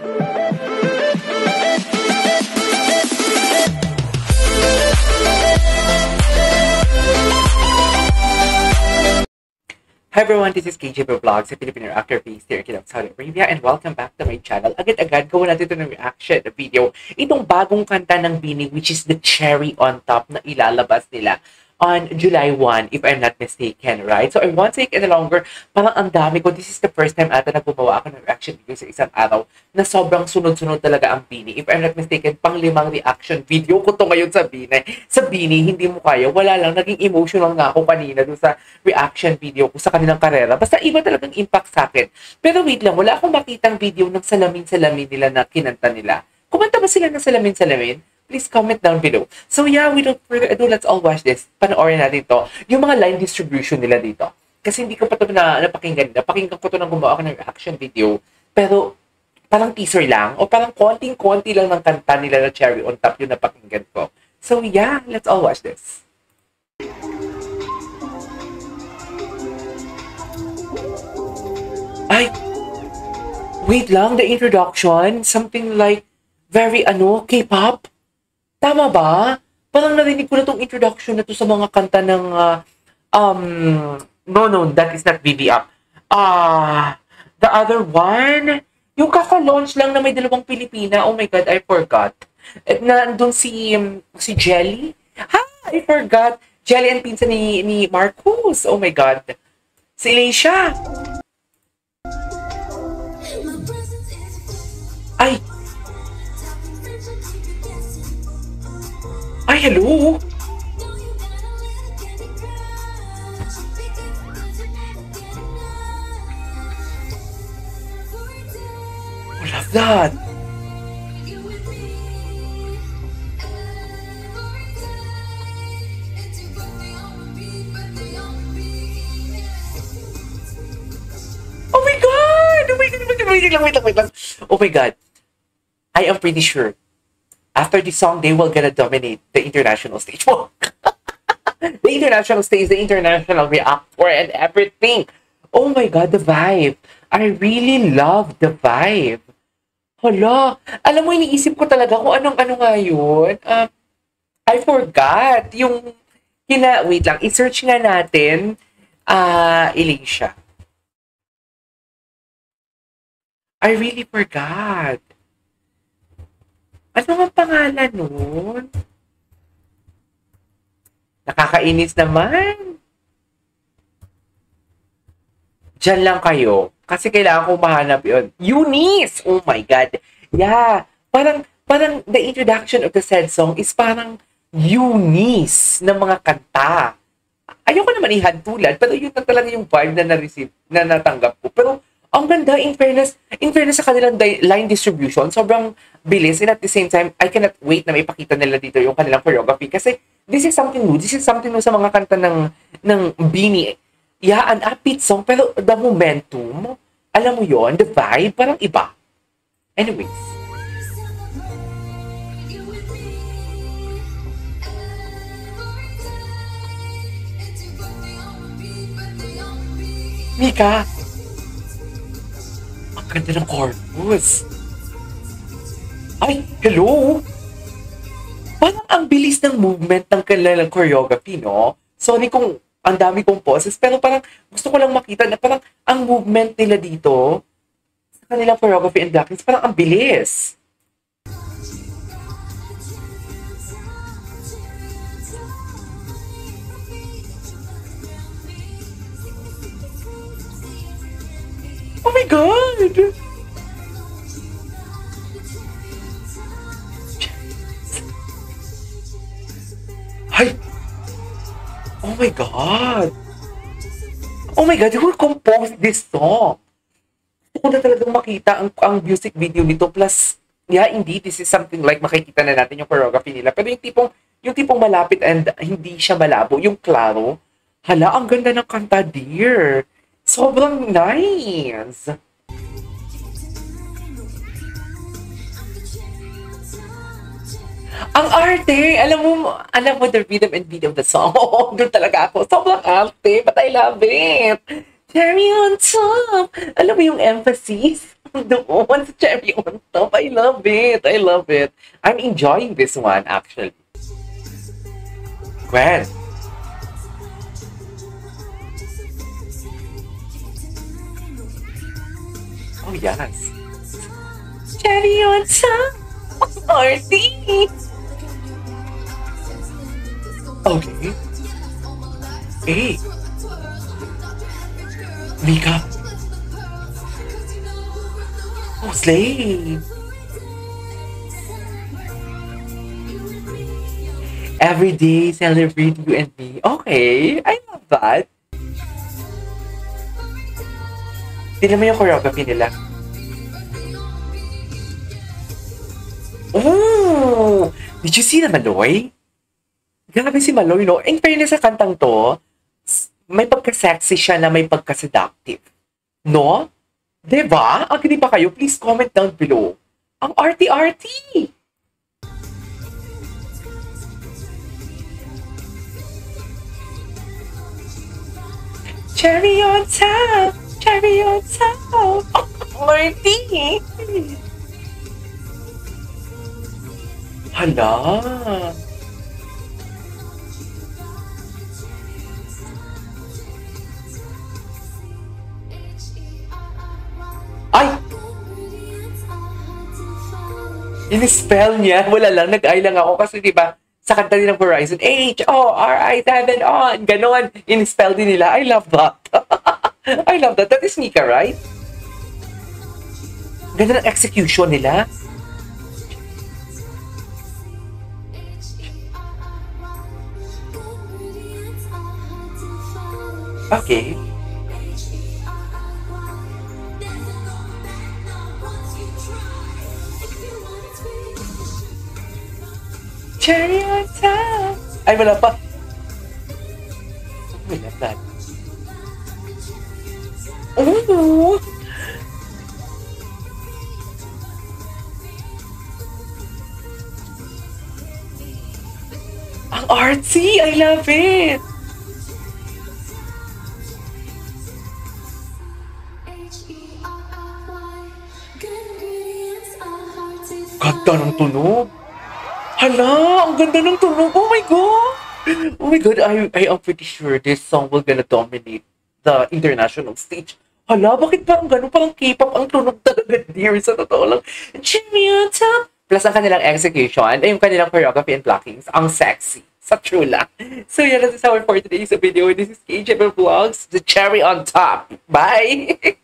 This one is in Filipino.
Hi everyone, this is KJ Vlogs, a Filipino actor based here in Saudi Arabia, and welcome back to my channel. Agad-agad, gawa natin ito ng reaction video. Itong bagong kanta ng BINI, which is the cherry on top na ilalabas nila on July 1, if I'm not mistaken, right? So I won't take any longer. Parang ang dami ko. This is the first time ata na gumawa ako ng reaction video sa isang araw na sobrang sunod-sunod talaga ang BINI. If I'm not mistaken, pang-5 reaction video ko to ngayon sa BINI. Sa BINI, hindi mo kaya. Wala lang. Naging emotional nga ako kanina doon sa reaction video ko sa kanilang karera. Basta iba talagang impact sa akin. Pero wait lang, wala akong makitang video ng salamin-salamin nila na kinanta nila. Kumanta ba sila ng salamin-salamin? Please comment down below. So yeah, without further ado, let's all watch this. Panoorin natin to. Yung mga line distribution nila dito. Kasi hindi ko pa ito napakinggan. Napakinggan ko ito nang gumawa ako ng reaction video. Pero parang teaser lang. O parang konting-konti lang ng kanta nila na cherry on top yung napakinggan ko. So yeah, let's all watch this. Ay! Wait lang, the introduction. Something like very K-pop? Tama ba? Parang narinig ko na itong introduction na to sa mga kanta ng, no, that is not BB-Up. The other one, yung kaka-launch lang na may 2 Pilipina, oh my God, I forgot. Nandun si Jelly. I forgot. Jelly and pinsan ni Marcus, oh my God. Si Elisha. Ay, hello! I love that! Oh my God! Wait lang. Oh my God. I am pretty sure after this song, they will gonna dominate the international stage. The international stage, the international reactor, and everything. Oh my God, the vibe. I really love the vibe. Hala, alam mo, iniisip ko talaga kung anong-ano nga yun. I forgot. Wait lang, i-search nga natin, Elisha. I really forgot. Ano ang pangalan nun? Nakakainis naman. Diyan lang kayo. Kasi kailangan ko mahanap yun. Eunice! Oh my God. Yeah. Parang the introduction of the said song is parang Eunice ng mga kanta. Ayoko naman ihantulad, pero yun na talaga yung vibe na na-receive, na natanggap ko. Pero ang ganda, in fairness sa kanilang line distribution, sobrang bilis. And at the same time, I cannot wait na maipakita nila dito yung kanilang choreography. Kasi this is something new. This is something new sa mga kanta ng BINI. Yeah, an upbeat song, pero the momentum, alam mo yon, the vibe, parang iba. Anyways. Mika! Ganda ng chorus. Ay, hello! Parang ang bilis ng movement ng kanilang choreography, no? Sorry kung ang dami kong poses, pero parang gusto ko lang makita na parang ang movement nila dito sa kanilang choreography and blackness, parang ang bilis. Oh my God! Ay! Oh my God! Oh my God, who composed this song? Gusto ko na talagang makita ang music video nito. Plus, yeah, indeed, this is something like makikita na natin yung choreography nila. Pero yung tipong malapit and hindi siya malabo, yung klaro, hala, ang ganda ng kanta, dear. Sobrang nice. Ang arte, alam mo the rhythm and beat of the song. Oo, doon talaga ako. Sobrang arte, but I love it. Cherry on top. Alam mo yung emphasis? Doon sa cherry on top. I love it. I love it. I'm enjoying this one, actually. Gwen. Oh, yes. Cherry on top. Artie. Okay. Hey. Mika. Oh, slay. Every day, celebrate you and me. Okay, I love that. Tignan mo yung choreography nila. Oh! Did you see na Maloy? Grabe si Maloy, no? In fairness sa kantang to, may pagka-sexy siya na may pagka-seductive. No? Diba? Agree ba kayo? Please comment down below. Ang arty-arty! Cherry on top! Cherry on top! Oh, arty! Hala! Ay! In-spell niya. Wala lang. Nag-ay lang ako kasi diba sa kanta din ng Horizon, H-O-R-I-7-on. Ganon. In-spell din nila. I love that. I love that. That is Mika, right? Ganda ng execution nila. Okay. Cherry on top. Ay, wala pa. Wala pa. Ooh. Ang artsy. I love it. Ganda ng tunog. Hala, ang ganda ng tunog. Oh my God! Oh my God, I am pretty sure this song will gonna dominate the international stage. Hala, bakit parang gano'n? Parang K-pop ang tunog talaga, dear. Sa totoo lang. Jimmy on top! Plus ang kanilang execution, ay yung kanilang choreography and blockings, ang sexy. Sa true lang. So yeah, this is our for today's video. This is KJ Vlogs, the cherry on top. Bye!